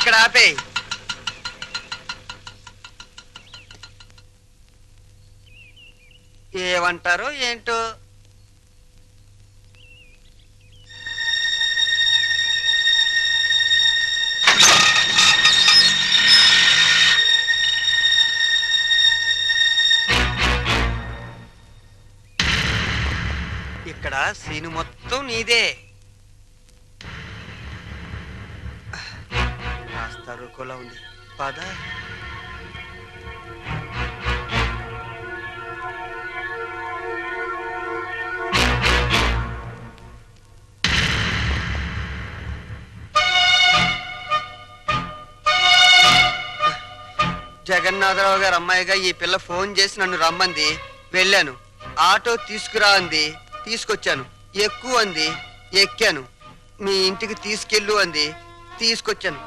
ఇక్కడ ఆపే. ఏమంటారో ఏంటో. ఇక్కడ సీను మొత్తం నీదే. కాస్త రుకోలా ఉంది, పద. జగన్నాథరావు గారు అమ్మాయిగా ఈ పిల్ల ఫోన్ చేసి నన్ను రమ్మంది. వెళ్ళాను. ఆటో తీసుకురా అంది, తీసుకొచ్చాను. ఎక్కువ అంది, ఎక్కాను. మీ ఇంటికి తీసుకెళ్ళు అంది, తీసుకొచ్చాను.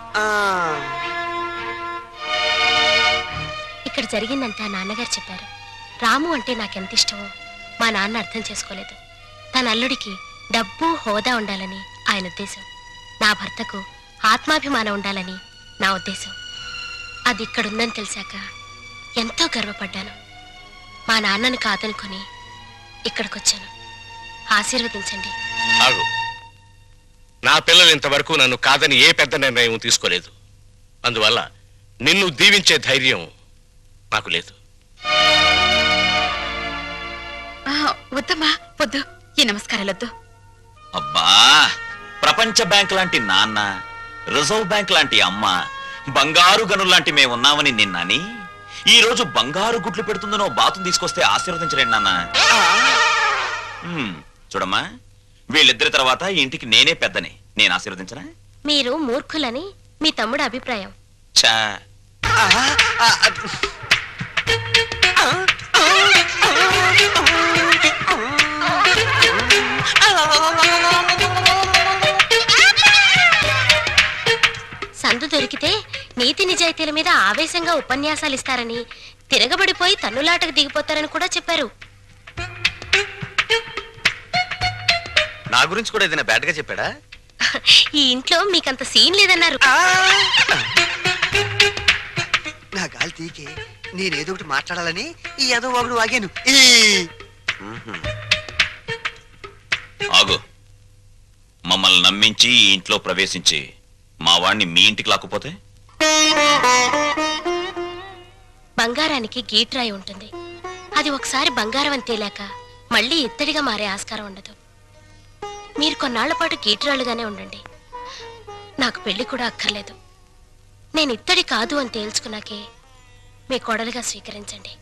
ఇక్కడ జరిగిందంతా నాన్నగారు చెప్పారు. రాము అంటే నాకెంత ఇష్టమో మా నాన్న అర్థం చేసుకోలేదు. తన అల్లుడికి డబ్బు హోదా ఉండాలని ఆయన ఉద్దేశం. నా భర్తకు ఆత్మాభిమానం ఉండాలని నా ఉద్దేశం. అది ఇక్కడుందని తెలిసాక ఎంతో గర్వపడ్డాను. మా నాన్నను కాదనుకొని ఇక్కడికొచ్చాను. ఆశీర్వదించండి. ఆగు. నా పిల్లలు ఇంతవరకు నన్ను కాదని ఏ పెద్ద నిర్ణయం తీసుకోలేదు. అందువల్ల నిన్ను దీవించే ధైర్యం నాకు లేదు. వద్దమ్మా, వద్దు. ఈ నమస్కారాలొద్దు. అబ్బా, ప్రపంచ బ్యాంక్ లాంటి నాన్న, రిజర్వ్ బ్యాంక్ లాంటి అమ్మ, బంగారు గనుల్లాంటి మేమున్నామని నిన్నని ఈ రోజు బంగారు గుడ్లు పెడుతుందనో బాతును తీసుకొస్తే ఆశీర్వదించలేండి నాన్న. చూడమ్మా, వీళ్ళిద్దరి తర్వాత ఇంటికి నేనే పెద్దని. నేను ఆశీర్వదించనా? మీరు మూర్ఖులని మీ తమ్ముడు అభిప్రాయం. చా సందు దొరికితే నీతి నిజాయితీల మీద ఆవేశంగా ఉపన్యాసాలు ఇస్తారని, తిరగబడిపోయి తన్నులాటకు దిగిపోతారని కూడా చెప్పారు. నా గురించి కూడా ఏదైనా బ్యాడ్ గా చెప్పాడా? ఈ ఇంట్లో మీకంత సీన్ లేదన్నారు. నా గాలి తీకే నేనేదో ఒకటి మాట్లాడాలని ఈ ఏదో ఒకడు వాగాను. ఆగు. మమ్మల్ని నమ్మించి ఈ ఇంట్లో ప్రవేశించి మా వాణ్ణి మీ ఇంటికి లాక్కుపోతే? బంగారానికి గీట్రాయి ఉంటుంది. అది ఒకసారి బంగారం అని తేలాక మళ్ళీ ఇత్తడిగా మారే ఆస్కారం ఉండదు. మీరు కొన్నాళ్ల పాటు గీట్రాలుగానే ఉండండి. నాకు పెళ్లి కూడా అక్కర్లేదు. నేను ఇత్తడి కాదు అని తేల్చుకున్నాకే మీ కోడలుగా స్వీకరించండి.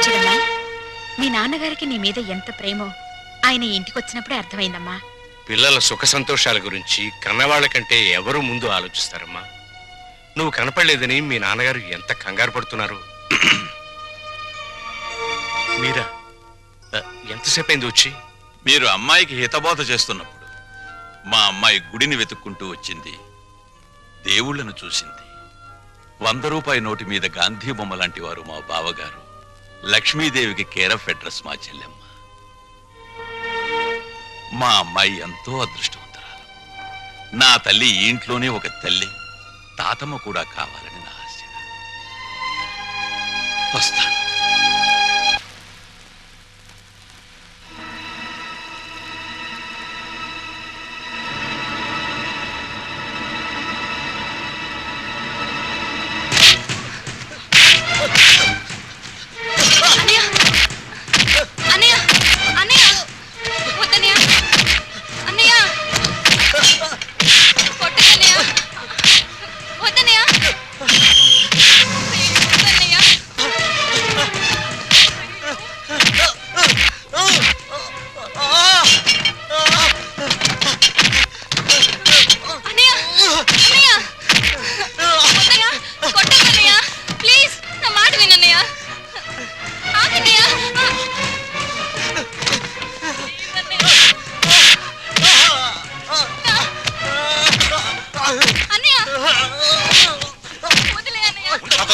చూడమ్మా, మీ నాన్నగారికి నీ మీద ఎంత ప్రేమో ఆయన ఇంటికి వచ్చినప్పుడే అర్థమైందమ్మా. పిల్లల సుఖ సంతోషాల గురించి కన్నవాళ్ల కంటే ఎవరు ముందు ఆలోచిస్తారమ్మా. నువ్వు కనపడలేదని మీ నాన్నగారు ఎంత కంగారు పడుతున్నారు. మీరా ఎంతసేపు అయింది వచ్చి? మీరు అమ్మాయికి హితబోధ చేస్తున్నప్పుడు మా అమ్మాయి గుడిని వెతుక్కుంటూ వచ్చింది. దేవుళ్లను చూసింది. 100 రూపాయి నోటి మీద గాంధీ బొమ్మ లాంటి వారు మా బావగారు. లక్ష్మీదేవికి కేర్ ఆఫ్ అడ్రస్ మా చెల్లెమ్మ. మా అమ్మాయి ఎంతో అదృష్టవంతురాలు. నా తల్లి ఈ ఇంట్లోనే ఒక తల్లి, తాతమ్మ కూడా కావాలని నా ఆశ. వస్తాను.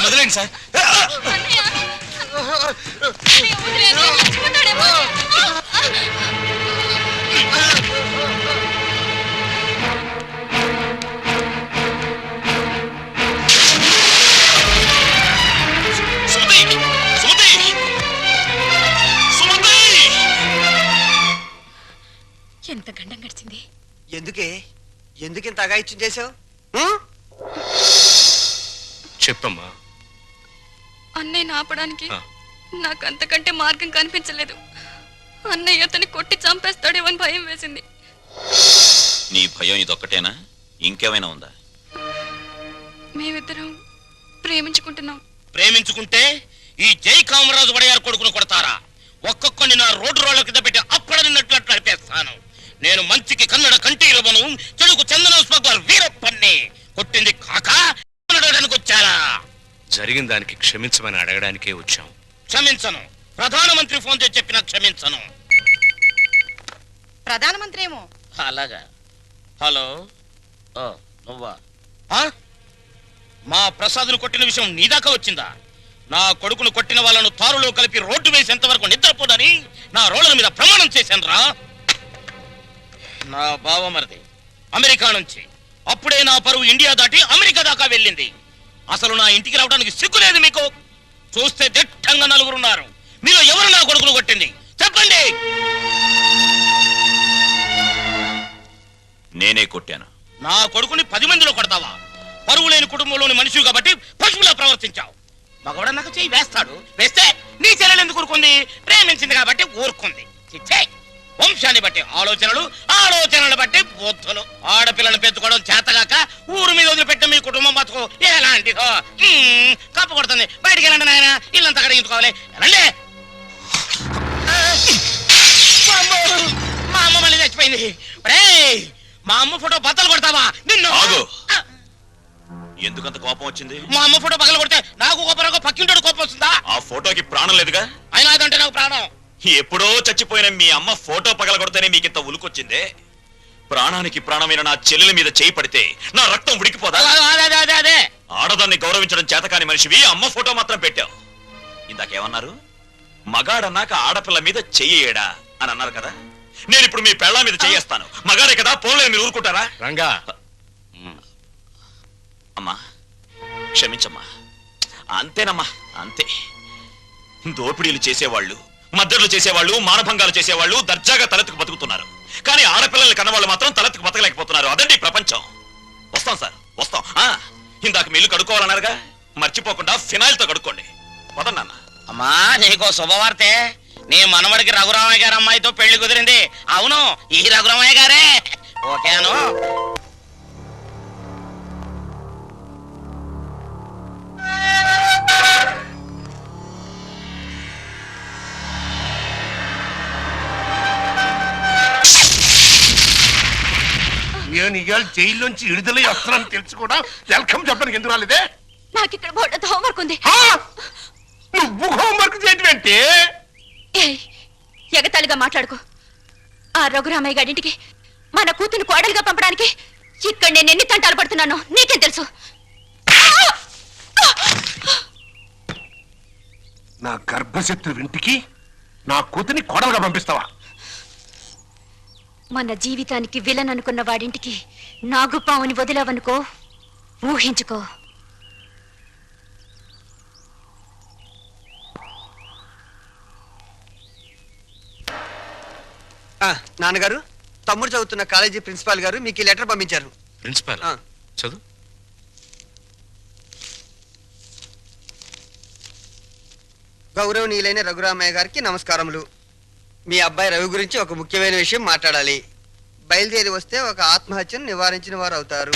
వదిలేండి సార్. ఎంత గండం గడిచింది. ఎందుకింత అగాయిత్యం చేసావు? చెప్పమ్మా. అన్నయ్యని ఆపడానికి ఆ. నాకు అంతకంటే మార్గం కనిపించలేదు. అన్నయ్య అతన్ని కొట్టి చంపేస్తాడేమో అని భయం వేసింది. నీ భయం ఇదొక్కటేనా? ఇంకేమైనా ఉందా? మేమిద్దరం ప్రేమించుకుంటున్నాం. ప్రేమించుకుంటే ఈ జై కామరాజు వడయారు కొడుకును కొడతారా? ఒక్కొక్కని నా రోడ్డు రోడ్ల కింద పెట్టి అప్పడనిన్నట్లు నడిపేస్తాను. నేను మంచికి కన్నడ కంటి ఇవ్వను, చెడుకు చందన స్మగ్లర్ వీరప్పన్ని. కొట్టింది కాక అడగడానికి వచ్చారా? జరిగిన దానికి క్షమించమని అడగడానికే వచ్చాం. క్షమించను. ప్రధానమంత్రి ఫోన్ చేసి చెప్పినా క్షమించను. ప్రధానమంత్రి ఏమో. అలాగా. హలో, నువ్వా? మా ప్రసాద్ను కొట్టిన విషయం నీ దాకా వచ్చిందా? నా కొడుకును కొట్టిన వాళ్ళను తారులో కలిపి రోడ్డు వేసేంత వరకు నిద్రపోదని నా రోడ్ల మీద ప్రమాణం చేశాను రా. నా బావమరిది అమెరికా నుంచి అప్పుడే నా పరువు ఇండియా దాటి అమెరికా దాకా వెళ్ళింది. అసలు నా ఇంటికి రావడానికి సిగ్గులేదు మీకు? చూస్తే దిట్టంగా నలుగురున్నారు. మీలో ఎవరు నా కొడుకును కొట్టింది చెప్పండి. నేనే కొట్టాను. నా కొడుకుని 10 మందిలో కొడతావా? పరువు లేని కుటుంబంలోని మనిషి కాబట్టి పశువులా ప్రవర్తించావు. మగవాడ నాకు చెయ్యి వేస్తాడు. వేస్తే నీ చెల్లెలు ఎందుకు ఊరుకుంది? ప్రేమించింది కాబట్టి ఊరుకుంది. చిచ్చే, వంశాన్ని బట్టి ఆలోచనలు, ఆలోచనలు బట్టి బుద్ధులు. ఆడపిల్లను పెంచుకోవడం చేతగాక ఊరు మీద వదిలిపెట్టిన మీ కుటుంబం బతుకు ఎలాంటిదో. కప్పు కొడుతుంది. బయటికి వెళ్ళండి నాయన, ఇల్లంతా కడిగించుకోవాలి. వెళ్ళండి. మా అమ్మ మళ్ళీ చచ్చిపోయింది. మా అమ్మ ఫోటో బద్దలు కొడతావా? నిన్ను ఎందుకంత కోపం వచ్చింది? మా అమ్మ ఫోటో పగల కొడితే నాకు కోపం, పక్కింటోడు కోపం వస్తుందా? ఆ ఫోటోకి ప్రాణం లేదుగా. అయినా అదంటే నాకు ప్రాణం. ఎప్పుడో చచ్చిపోయిన మీ అమ్మ ఫోటో పగలగొడితేనే మీకింత ఉలుకొచ్చిందే. ప్రాణానికి ప్రాణమైన నా చెల్లెల మీద చేయి పడితే నా రక్తం ఉడికిపోదా? అదే ఆడదాన్ని గౌరవించడం చేతకాని మనిషివి అమ్మ ఫోటో మాత్రం పెట్టావు. ఇందాకేమన్నారు? మగాడన్నాక ఆడపిల్ల మీద చెయ్యేడా అని అన్నారు కదా. నేను ఇప్పుడు మీ పెళ్ళ మీద చెయ్యేస్తాను. మగాడే కదా, పోలే మీరు ఊరుకుంటారా? రంగా, అమ్మా క్షమించమ్మా. అంతేనమ్మా, అంతే. దోపిడీలు చేసేవాళ్ళు, మద్దతులు చేసేవాళ్ళు, మానభంగాలు చేసేవాళ్ళు దర్జాగా తలెత్తుకు బతుకుతున్నారు. కానీ ఆడపిల్లల్ని కన్నవాళ్ళు మాత్రం తలెత్తుకు బతకలేకపోతున్నారు. అదండి ప్రపంచం. వస్తాం సార్, వస్తాం. ఇందాక మీ ఇల్లు కడుక్కోవాలన్నారుగా, మర్చిపోకుండా ఫినాయిల్ తో కడుక్కోండి. వదన్నా. అమ్మా నీకో శుభవార్తే. నీ మనవడికి రఘురామయ్య గారి అమ్మాయితో పెళ్లి కుదిరింది. అవును, ఈ రఘురామయ్య గారే. ఓకేను. నేను ఇవాళ జైల్లోంచి విడుదలై వస్తున్నాను తెలుసు కూడా వెల్కమ్ చెప్పడానికి ఎందుకు రాలేదే? నాకు ఇక్కడ బోర్డు హోంవర్క్ ఉంది. నువ్వు హోంవర్క్ చేయటం ఏంటి? ఎగతాళిగా మాట్లాడుకో. ఆ రఘురామయ్య గారింటికి మన కూతురు కోడలుగా పంపడానికి ఇక్కడ నేను ఎన్ని తంటాలు పడుతున్నానో నీకేం తెలుసు? నా గర్భశత్రు ఇంటికి నా కూతుని కోడలుగా పంపిస్తావా? మన జీవితానికి విలన్ అనుకున్న వాడింటికి నాగుపావుని వదిలావనుకో, ఊహించుకో. నాన్నగారు, తమ్ముడు చదువుతున్న కాలేజీ ప్రిన్సిపాల్ గారు మీకు ఈ లెటర్ పంపించారు. ప్రిన్సిపాల్ చదువు. గౌరవనీయులైన రఘురామయ్య గారికి నమస్కారములు. మీ అబ్బాయి రవి గురించి ఒక ముఖ్యమైన విషయం మాట్లాడాలి. బయలుదేరి వస్తే ఒక ఆత్మహత్యను నివారించిన వారు అవుతారు.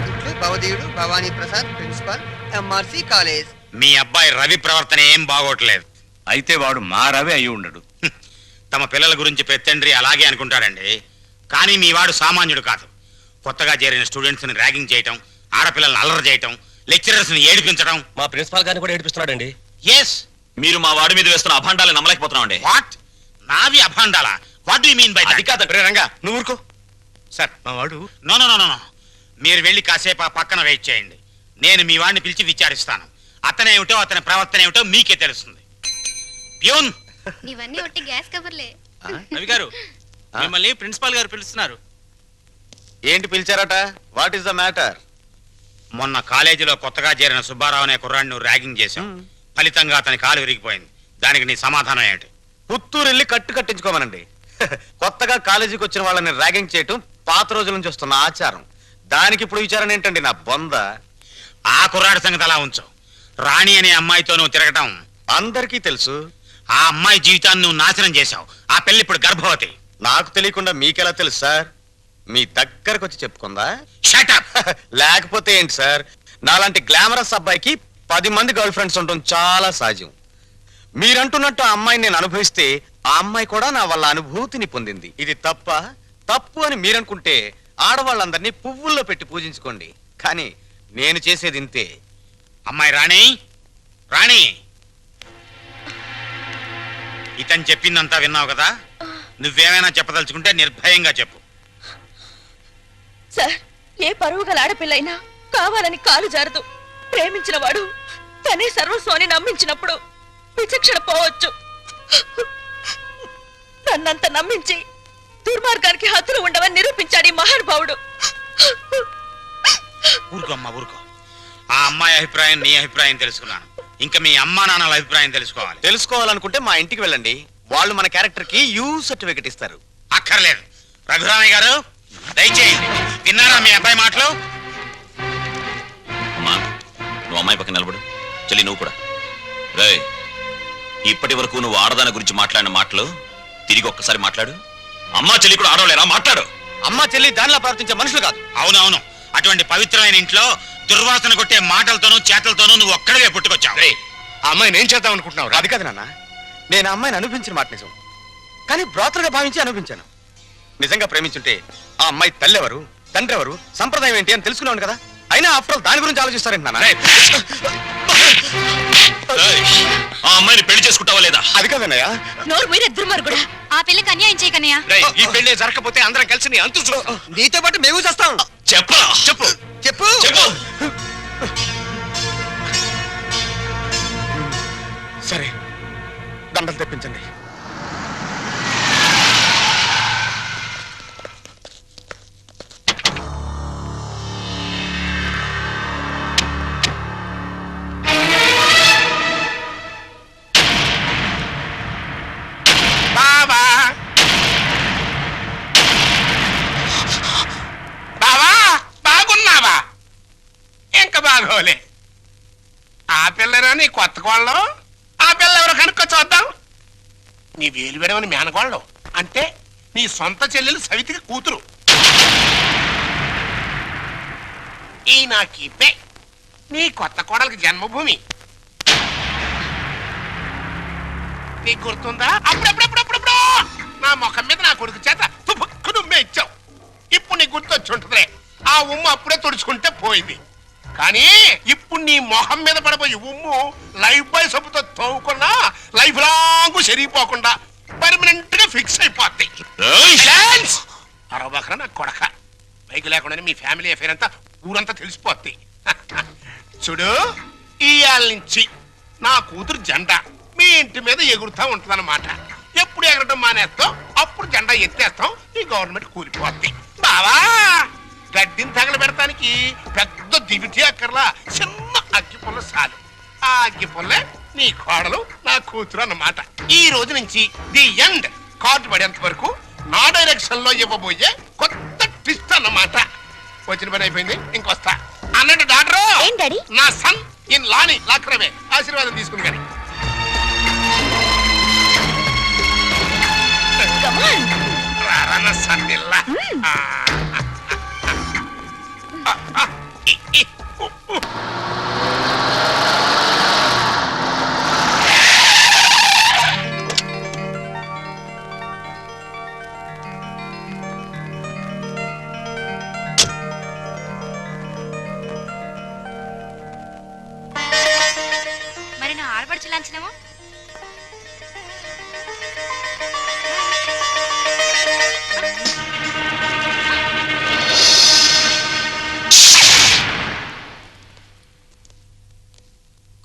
ఇట్లు భవదీయుడు Bhavani Prasad, principal, MRC college. మీ అబ్బాయి రవి ప్రవర్తన ఏం బాగోట్లేదు. అయితే వాడు మా రవి అయి ఉండడు. తమ పిల్లల గురించి పెత్తండ్రి అలాగే అనుకుంటాడండి. కానీ మీ వాడు సామాన్యుడు కాదు. కొత్తగా చేరిన స్టూడెంట్స్ ని ర్యాగింగ్ చేయటం, ఆడపిల్లల్ని అల్లరి చేయటం, లెక్చరర్స్ ని ఏడిపించడం. మా ప్రిన్సిపాల్ గారిని కూడా ఏడిపిస్తున్నాడండి. ఎస్, మీరు మా వాడి మీద వేస్తున్న అభాండాలను నమ్మలేకపోతున్నామండి. వాట్? నావి అభాండాలా? What do you mean by that? అది కాదండి. రంగా నువ్వు ఊరుకో. సార్, మా వాడు. No no no no. మీరు వెళ్ళి కాసేపు ఆ పక్కన వెయిట్ చేయండి. నేను మీ వాడిని పిలిచి విచారిస్తాను. అతనేమిటో అతని ప్రవర్తన ఏమిటో మీకే తెలుస్తుంది. ప్యూన్, ఇవన్నీ ఒట్టి గ్యాస్ కవర్లే. రవి గారు, మిమ్మల్ని ప్రిన్సిపాల్ గారు పిలుస్తున్నారు. ఏంటి పిలిచారట? What is the matter? మొన్న కాలేజీలో కొత్తగా చేరిన సుబ్బారావు అనే కుర్రాడిని ర్యాగింగ్ చేశాం. ఫలితంగా అతని కాలు విరిగిపోయింది. దానికి నీ సమాధానం ఏంటి? పుత్తూరు వెళ్ళి కట్టు కట్టించుకోమనండి. కొత్తగా కాలేజీకి వచ్చిన వాళ్ళని ర్యాగింగ్ చేయటం పాత రోజుల నుంచి వస్తున్న ఆచారం. దానికి ఇప్పుడు విచారణ ఏంటండి నా బొంద? ఆ కుర్రాడి సంగతి అలా ఉంచు. రాణి అనే అమ్మాయితో నువ్వు తిరగటం అందరికీ తెలుసు. ఆ అమ్మాయి జీవితాన్ని నువ్వు నాశనం చేశావు. ఆ పిల్ల ఇప్పుడు గర్భవతి. నాకు తెలియకుండా మీకెలా తెలుసు సార్? మీ దగ్గరకు వచ్చి చెప్పుకుందా? షటప్. లేకపోతే ఏంటి సార్, నాలాంటి గ్లామరస్ అబ్బాయికి 10 మంది గర్ల్ ఫ్రెండ్స్ ఉండటం చాలా సహజం. మీరంటున్నట్టు ఆ అమ్మాయిని నేను అనుభవిస్తే ఆ అమ్మాయి కూడా నా వల్ల అనుభూతిని పొందింది. ఇది తప్పు అని మీరనుకుంటే ఆడవాళ్ళందరినీ పువ్వుల్లో పెట్టి పూజించుకోండి. కానీ నేను చేసేది ఇంతే. అమ్మాయి రాణి, రాణి, ఇతను చెప్పిందంతా విన్నావు కదా? నువ్వేమైనా చెప్పదలుచుకుంటే నిర్భయంగా చెప్పు. సార్, ఏ పరువు గల ఆడపిల్లైనా కావాలని కాలు జారదు. ప్రేమించిన వాడు తనే సర్వస్వాన్ని నమ్మించినప్పుడు విచక్షణ పోవచ్చు. నన్నంత నమ్మించి దుర్మార్గానికి హద్దులు ఉండవని నిరూపించాడు ఈ మహానుభావుడు. ఊరుకోమ్మా, ఊరుకో. ఆ అమ్మాయి అభిప్రాయం, నీ అభిప్రాయం తెలుసుకున్నాను. ఇంకా మీ అమ్మా నాన్నల అభిప్రాయం తెలుసుకోవాలనుకుంటే మా ఇంటికి వెళ్ళండి. వాళ్ళు మన క్యారెక్టర్ కి యూ సర్టిఫికెట్ ఇస్తారు. అక్కర్లేదు. రఘురామయ్య గారు, దయచేయండి. విన్నారా మీ అబ్బాయి మాటలు? అమ్మా, నువ్వు అమ్మాయి పక్కన నిలబడు. చెల్లి నువ్వు కూడా. రేయ్, ఇప్పటి వరకు నువ్వు ఆడదాని గురించి మాట్లాడిన మాటలు తిరిగి ఒక్కసారి మాట్లాడు. అమ్మా చెల్లి కూడా ఆడవలేరా? మాట్లాడు. అమ్మా చెల్లి దానిలా ప్రవర్తించే మనుషులు కాదు. అవునవును. అటువంటి పవిత్రమైన ఇంట్లో దుర్వాసన కొట్టే మాటలతోనూ చేతలతోనూ నువ్వు ఒక్కడవే పుట్టుకొచ్చావు. ఆ అమ్మాయిని ఏం చేద్దాం అనుకుంటున్నావు? అది కాదు నాన్న, నేను ఆ అమ్మాయిని అనిపించిన మాట నిజం. కానీ బ్రోతలుగా భావించి అనిపించాను. నిజంగా ప్రేమించుంటే ఆ అమ్మాయి తల్లి ఎవరు, తండ్రి ఎవరు, సంప్రదాయం ఏంటి అని తెలుసుకున్నాను కదా. అయినా ఆఫ్టర్ ఆల్ దాని గురించి ఆలోచిస్తారేంటి నాన్న? ఆ అమ్మాయిని పెళ్లి చేసుకుంటావా లేదా? అది కాదన్నయ్య. నోరు మీరే దుర్మార్గుడా. ఆ పిల్లకి అన్యాయం చేయకన్నయ్యా. ఈ పెళ్లి జరగకపోతే అందరం కలిసి నీ అంతు చూస్తాం. నీతో పాటు మేము చేస్తాం. చెప్పరా? చెప్పు చెప్పు చెప్పు. సరే, దండలు తెప్పించండి. బావా బావా, బాగున్నావా? ఇంకా బాగోలే. ఆ పిల్లరా నీ కొత్త కోళ్ళం? ఆ పిల్ల ఎవరు కనుక్కో చూద్దాం. నీ వేలు విడవని మేనకోళ్ళం అంటే నీ సొంత చెల్లెలు సవితికి కూతురు. ఈ నా కీపే నీ కొత్త కోడలికి జన్మభూమి. నీకు గుర్తుందా? అప్పుడప్పుడప్పుడప్పుడప్పుడు నా ముఖం మీద నా కొడుకు చేత తుపుక్కు నుమ్మే ఇచ్చావు. ఇప్పుడు నీకు గుర్తొచ్చి ఉంటుందిలే. ఆ ఉమ్ము అప్పుడే తుడుచుకుంటే పోయింది. కానీ ఇప్పుడు నీ మొహం మీద పడబోయి ఉమ్ము లైఫ్ బాయ్ సబ్బుతో తోవుకున్నా లైఫ్ లాంగ్ సరిగిపోకుండా పర్మనెంట్ గా ఫిక్స్ అయిపోద్ది. అరవబకరా నా కొడక. బైక్ లేకుండానే మీ ఫ్యామిలీ అఫేర్ అంతా ఊరంతా తెలిసిపోద్ది. చూడు, ఇయాల నుంచి నా కూతురు జెండా మీ ఇంటి మీద ఎగురుతా ఉంటుందన్నమాట. ఎప్పుడు ఎగరటం మానేస్తాం అప్పుడు జెండా ఎత్తేస్తాం. ఈ గవర్నమెంట్ కూలిపోద్ది. బావా, గడ్డిని తగలబెడటానికి పెద్ద దివిటి అక్కర్లా, చిన్న అగ్గిపుల్ల చాలు. ఆ అగ్గిపుల్లే నీ కోడలు నా కూతురు అన్నమాట. ఈ రోజు నుంచి ది ఎండ్ కార్డు పడేంత వరకు నా డైరెక్షన్ లో ఇవ్వబోయే కొత్త ట్విస్ట్ అన్నమాట. వచ్చిన పని అయిపోయింది, ఇంకొస్తా. అన్నట్టు డాక్టర్, నా సన్ ఇన్ లాని లాక్రమే ఆశీర్వాదం తీసుకుని కానీ రారన్న సన్నిల్లా. మరి నా ఆడపడుచు లాంఛనమో?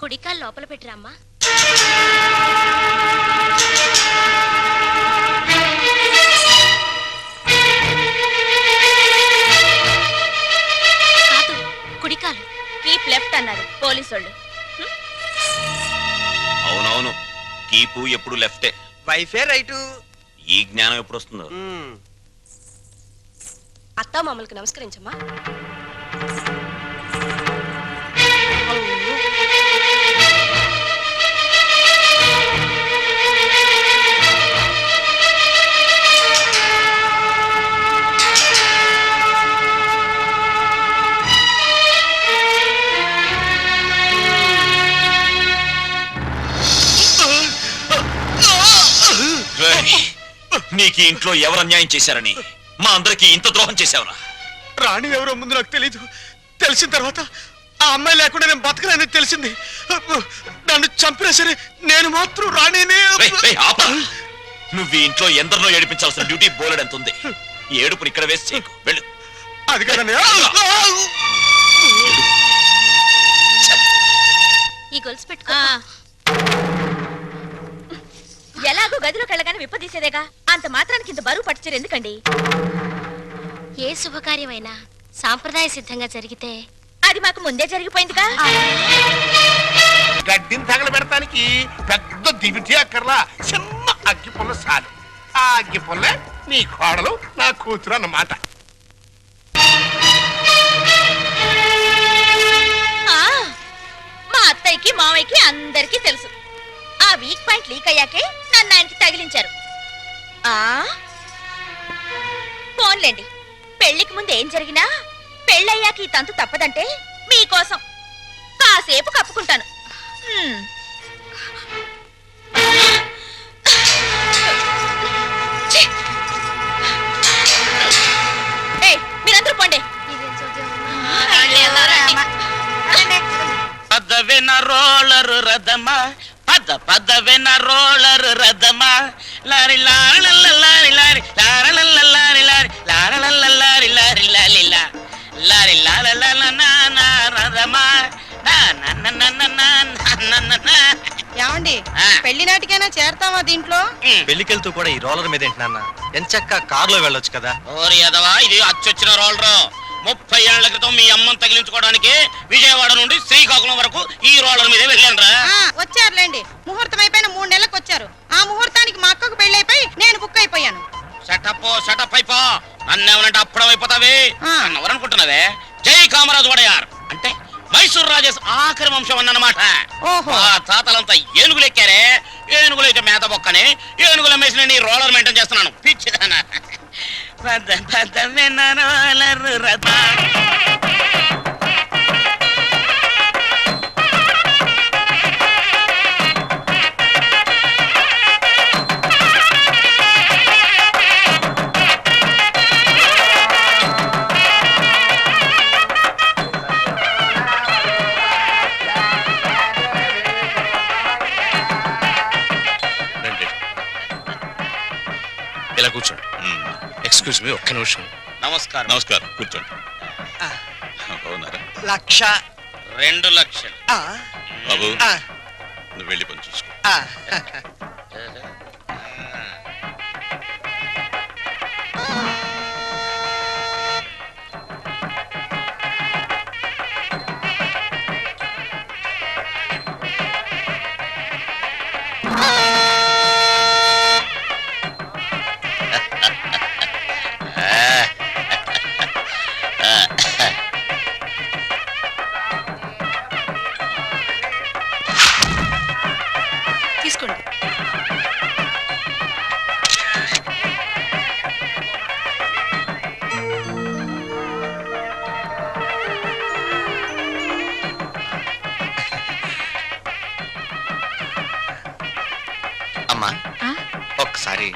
కుడికాలు లోపల పెట్టిరామ్మా. కాదు, కుడికాలు. కీప్ లెఫ్ట్ అన్నారు పోలీసోళ్ళు. అవునవును, కీపు ఎప్పుడు లెఫ్టే. వైఫే రైటు. ఈ జ్ఞానం ఎప్పుడు వస్తుందో. అత్తా మామలకు నమస్కరించమ్మా. రేయ్, నీకు ఈ ఇంట్లో ఎవరు అన్యాయం చేశారని మా అందరికి ఇంత ద్రోహం చేశావురా? రాణి ఎవరో ముందు నాకు తెలీదు. తెలిసిన తర్వాత ఆ అమ్మాయి లేకుండా నేను బతకలేని తెలిసింది. నన్ను చంపినా సరే నేను మాత్రం రాణినే. రేయ్, రేయ్, ఆపరా. నువ్వు ఈ ఇంట్లో ఎందరినో ఏడిపించాల్సిన డ్యూటీ బోలెడంత ఉంది. ఈ ఏడుపుని ఇక్కడ వేసి చేయకు. వెళ్ళు. అది కదండి. ఈ గొలుసు పెట్టుకో. ఎలాగో గదిలోకి వెళ్ళగానే విప్పదీసేదేగా, అంత మాత్రానికి ఇంత బరువు పట్టుచీర ఎందుకండి? ఏ శుభకార్యమైనా సాంప్రదాయ సిద్ధంగా జరిగితే అది మాకు ముందే జరిగిపోయిందిగా. గడ్డిని తగలబెడటానికి పెద్ద దివిటి అక్కర్లా, చిన్న అగ్గి పుల్ల చాలు. ఆ అగ్గి పుల్లే నీ కోడలు నా కూతురు అన్నమాట. మా అత్తయ్యకి మావయ్యకి అందరికీ తెలుసు. ఆ వీక్ పాయింట్ లీక్ అయ్యాకే నన్ను ఆయనకి తగిలించారు. ఫోన్లేండి, పెళ్లికి ముందు ఏం జరిగినా పెళ్ళయ్యాక ఈ తంతు తప్పదంటే మీకోసం కాసేపు కప్పుకుంటాను. మీరందరూ పోండి. పదవిన రోలరు రథమా, పదవిన రోలరు రథమా, lorry lorry lorry lorry lorry lorry lorry lorry lorry lorry lorry lorry రథమా. ఏమండి, పెళ్లి నాటికైనా చేరతావా దీంట్లో? పెళ్లికెళ్తూ కూడా ఈ రోలర్ మీద ఏంటి నాన్న? ఎంచక్క కారులో వెళ్ళొచ్చు కదా. ఓరి ఎదవా, ఇది అచ్చొచ్చిన రోలరు. 30 ఏళ్ల క్రితం మీ అమ్మని తగిలించుకోవడానికి విజయవాడ నుండి శ్రీకాకుళం వరకు ఈ రోలర్ మీదే వెళ్ళానురా. వచ్చారులేండి, ముహూర్తం అయిపోయిన 3 నెలలకు వచ్చారు. ఆ ముహూర్తానికి మా అక్కకు పెళ్ళైపోయి నేను బుక్ అయిపోయాను. షటప్ అయిపో. నన్నేమనంటే అప్పుడం అయిపోతావే. నన్నెవరనుకుంటున్నావే? జై కామరాజు వడయార్ అంటే మైసూర్ రాజేష్ ఆఖరి వంశం అన్నమాట. ఆ తాతలంతా ఏనుగులు ఎక్కారే. ఏనుగులు అయితే మేత బొక్కని, ఏనుగుల మేసిన నీ రోలర్ మెయింటైన్ చేస్తున్నాను. పిచ్చిదానా. రోలర్ రథ. ఇలా కూర్చోండి. ఎక్స్క్యూజ్ మీ, ఒక్క నిమిషం. నమస్కారం. నమస్కారం, కూర్చోండి. బాగున్నారా? 2 లక్షలు. బాబు, నువ్వు వెళ్ళి పని చూసుకో. తీసుకోండి. అమ్మా, ఒక్కసారి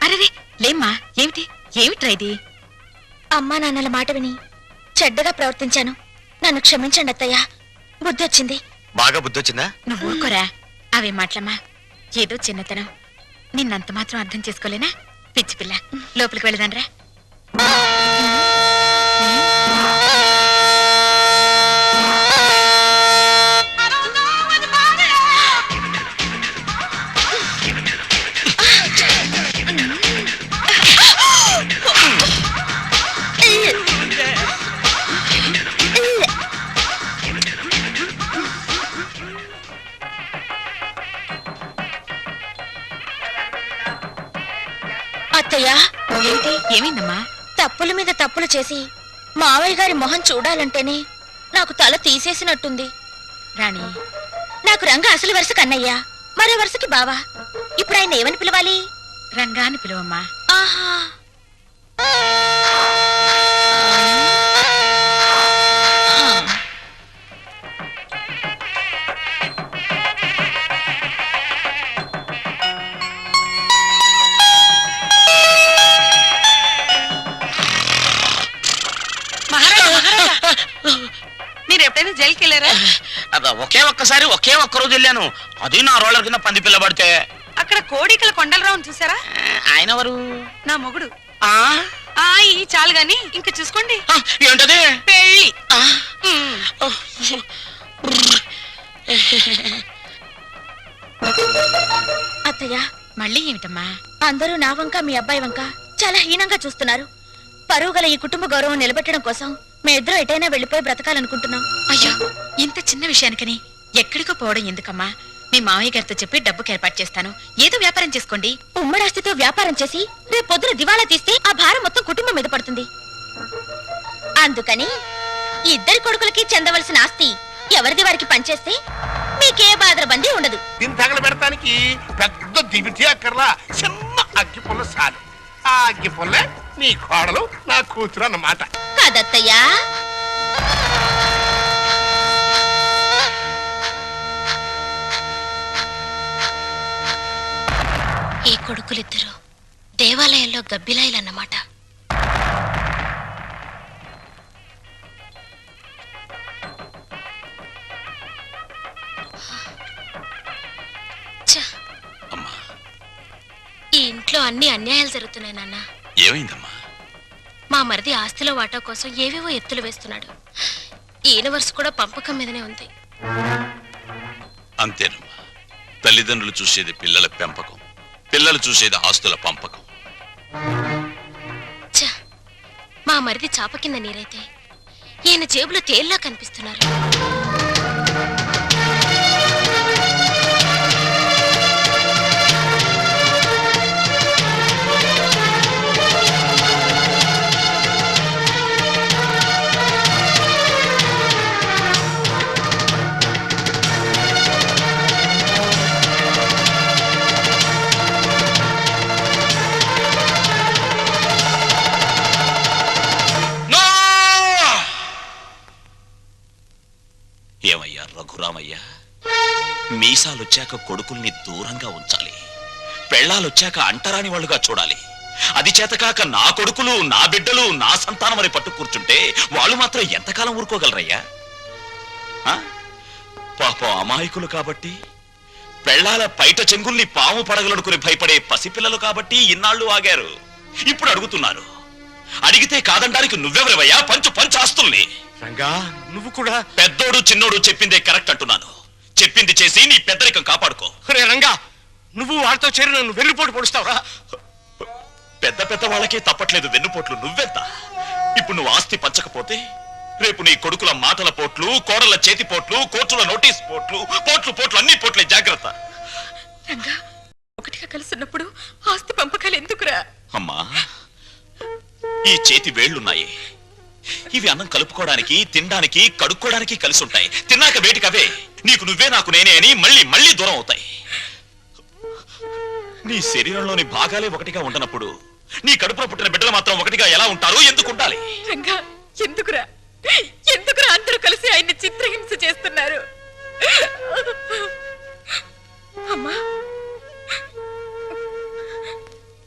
అరే లేమ్మా, ఏమిట్రా ఇది? అమ్మా నాన్నల మాట విని చెడ్డగా ప్రవర్తించాను. నన్ను క్షమించండి అత్తయ్య. బుద్ధి వచ్చింది. బాగా బుద్ధి వచ్చిందా? నువ్వు ఊరుకోరా. అవే మాటలమ్మా, ఏదో చిన్నతనం. నిన్నంత మాత్రం అర్థం చేసుకోలేనా? పిచ్చి పిల్ల, లోపలికి వెళ్ళదాన్రా. అత్తయ్య, ఏంటి ఏమైందమ్మా? తప్పుల మీద తప్పులు చేసి మావయ్య గారి మొహం చూడాలంటేనే నాకు తల తీసేసినట్టుంది. రాణి, నాకు రంగ అసలు వరుస కన్నయ్య, మరో వరుసకి బావా. ఇప్పుడు ఆయన ఏమని పిలవాలి? రంగా అని పిలువమ్మా. ఆహా. మీరు ఎప్పుడైనా జైలుకి వెళ్ళారా? ఒకే ఒక్కసారి ఒకే ఒక్క రోజు వెళ్ళాను. అది నా రోలర్ కింద పంది పిల్ల పడితే. అక్కడ కోడికల కొండలరావుని చూసారా? ఆయన ఎవరు? నా మొగుడు. ఆ ఈ చాలు గాని ఇంకా చూసుకోండి. ఏంటది? పెళ్ళి. అత్తయ్య, మళ్ళీ ఏమిటమ్మా? అందరూ నా వంక మీ అబ్బాయి వంక చాలా హీనంగా చూస్తున్నారు. పరువు గల ఈ కుటుంబ గౌరవం నిలబెట్టడం కోసం మేమిద్దరం ఎటైనా వెళ్ళిపోయి బ్రతకాలనుకుంటున్నాం. అయ్యో, ఇంత చిన్న విషయానికని ఎక్కడికో పోవడం ఎందుకమ్మా? మీ మామయ్య గారితో చెప్పి డబ్బుకి ఏర్పాటు చేస్తాను. ఏదో వ్యాపారం చేసుకోండి. ఉమ్మడాస్తితో వ్యాపారం చేసి రేపు పొద్దున దివాలా తీస్తే ఆ భారం మొత్తం కుటుంబం మీద పడుతుంది. అందుకని ఇద్దరి కొడుకులకి చెందవలసిన ఆస్తి ఎవరిది వారికి పనిచేస్తే మీకే బాధరబందీ ఉండదు. దీన్ని తగల పెడతానికి పెద్ద దివిటి అక్కర్లా, చిన్న అగ్గి పుల్ల చాలు. ఆ అగ్గి పుల్లే నీ కోడలు, నా కూతురు అన్నమాట. కాదత్తయ్యా. ఈ కొడుకులిద్దరూ దేవాలయంలో గబ్బిలాయిలన్నమాట. ఛ! అమ్మా, ఈ ఇంట్లో అన్ని అన్యాయాలు జరుగుతున్నాయి నాన్న. ఏమైందమ్మా? మా మరిది ఆస్తిలో వాటా కోసం ఏవేవో ఎత్తులు వేస్తున్నాడు. ఈయన వరుస కూడా పంపకం మీదనే ఉంది. అంతేనమ్మా, తల్లిదండ్రులు చూసేది పిల్లల పెంపకం, పిల్లలు చూసేది ఆస్తుల పంపకం. ఛ! మా మరిది చాప కింద నీరైతే ఈయన జేబులో తేల్లా కనిపిస్తున్నారు. ఏమయ్యా రఘురామయ్య, మీసాలొచ్చాక కొడుకుల్ని దూరంగా ఉంచాలి, పెళ్ళాలొచ్చాక అంటరాని వాళ్ళుగా చూడాలి. అది చేతకాక నా కొడుకులు, నా బిడ్డలు, నా సంతానం అని పట్టు కూర్చుంటే వాళ్ళు మాత్రం ఎంతకాలం ఊరుకోగలరయ్యా? పాపం అమాయకులు కాబట్టి, పెళ్ళాల పైట చెంగుల్ని పాము పడగలనుకుని భయపడే పసిపిల్లలు కాబట్టి ఇన్నాళ్ళు ఆగారు. ఇప్పుడు అడుగుతున్నారు. అడిగితే కాదండానికి నువ్వెవరివయ్యా? పంచు ఆస్తుల్ని. రంగా, నువ్వు కూడా. పెద్దోడు చిన్నోడు చెప్పిందే కరెక్ట్ అంటున్నాను. చెప్పింది చేసి నీ పెద్దరికం కాపాడుకో. రే రంగా, నువ్వు వాళ్ళతో చేరి నన్ను వెన్నుపోటు పొడుస్తావురా? పెద్ద వాళ్ళకే తప్పట్లేదు వెన్నుపోట్లు, నువ్వెంత? ఇప్పుడు నువ్వు ఆస్తి పంచకపోతే రేపు నీ కొడుకుల మాటల పోట్లు, కోడల చేతి పోట్లు, కోర్టుల నోటీస్ పోట్లు, పోట్లు అన్ని పోట్లే, జాగ్రత్త. రంగా, ఒకటిగా కలుసున్నప్పుడు ఆస్తి పంపకాలు ఎందుకురా? అమ్మా, ఈ చేతి వేళ్లున్నాయి, ఇవి అన్నం కలుపుకోవడానికి, తినడానికి, కడుక్కోవడానికి కలిసి ఉంటాయి. తిన్నాక వేటికవే నీకు నువ్వే నాకు నేనే అని మళ్ళీ దూరం అవుతాయి. నీ శరీరంలోని భాగాలే ఒకటిగా ఉండనప్పుడు నీ కడుపులో పుట్టిన బిడ్డలు మాత్రం ఒకటిగా ఎలా ఉంటారు? ఎందుకు ఉండాలి? రంగా, ఎందుకురా అందరూ కలిసి ఆయన్ని చిత్రహింస చేస్తున్నారు? అమ్మా,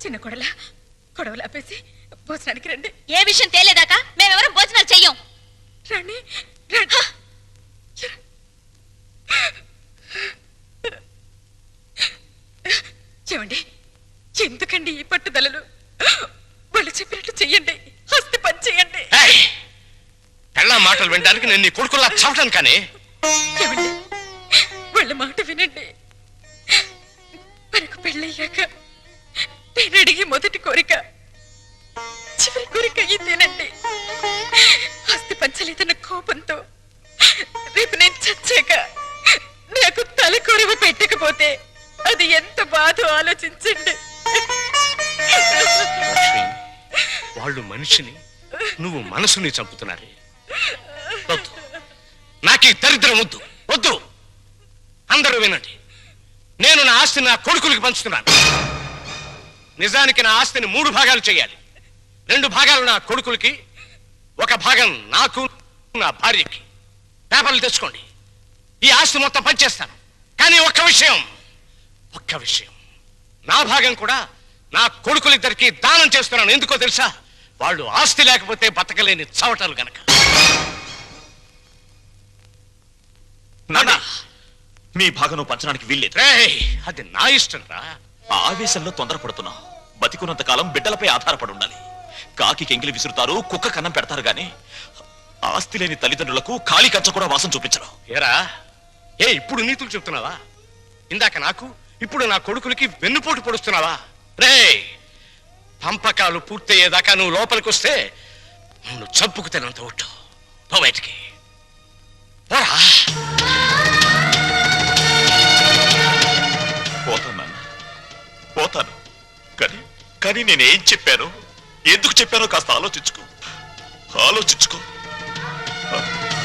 చిన్న కొడవలు ఆపేసి భోజనానికి రండి. ఏ విషయం తేలేదాకా మేమెవరం భోజనాలు చెయ్యం. రండి. చెవండి, ఎందుకండి ఈ పట్టుదలలు? వాళ్ళు చెప్పినట్టు చెయ్యండి, ఆస్తి పని చెయ్యండి. పెళ్ళ మాటలు వినడానికి నేను నీ కొడుకులా చావటాను కానీ. చెవండి, వాళ్ళ మాట వినండి. మనకు పెళ్ళయ్యాక నేను అడిగి మొదటి కోరిక, చివరి కోరిక ఇదేనండి. ఆస్తి పంచలేదన్న కోపంతో రేపు నేను చచ్చాక నాకు తలకొరవ పెట్టకపోతే అది ఎంత బాధో ఆలోచించండి. వాళ్ళు మనిషిని, నువ్వు మనసుని చంపుతున్నారే. వద్దు, నాకు ఈ దరిద్రం వద్దు, వద్దు. అందరూ వినండి, నేను నా ఆస్తిని నా కొడుకులకి పంచుతున్నాను. నిజానికి నా ఆస్తిని 3 భాగాలు చేయాలి. 2 భాగాలు నా కొడుకులకి, 1 భాగం నాకు, నా భార్యకి. పేపర్లు తెచ్చుకోండి, ఈ ఆస్తి మొత్తం పంచేస్తాను. కానీ ఒక్క విషయం, నా భాగం కూడా నా కొడుకులిద్దరికి దానం చేస్తున్నాను. ఎందుకో తెలుసా? వాళ్ళు ఆస్తి లేకపోతే బతకలేని చవటలు గనక. నాన్న, మీ భాగం పంచడానికి వీల్లేదు. రేయ్, అది నా ఇష్టం రా. ఆ ఆవేశంలో తొందరపడుతున్నావు. బతికున్నంత కాలం బిడ్డలపై ఆధారపడి ఉండాలి. కాకి ఎంగిలి విసురుతారు, కుక్క కన్నం పెడతారు గాని ఆస్తి లేని తల్లిదండ్రులకు ఖాళీ కంచ కూడా వాసం చూపించరు. ఏరా, ఇప్పుడు నీతులు చెప్తున్నావా? ఇందాక నాకు, ఇప్పుడు నా కొడుకులకి వెన్నుపోటు పొడుస్తున్నావా? రేయ్, పంపకాలు పూర్తయ్యేదాకా నువ్వు లోపలికి వస్తే నువ్వు చంపుకు తినంత ఒట్టు. పో బయటికి. పోరా. పోతాను నాన్న, పోతాను. కానీ నేనేం చెప్పాను, ఎందుకు చెప్పానో కాస్త ఆలోచించుకో.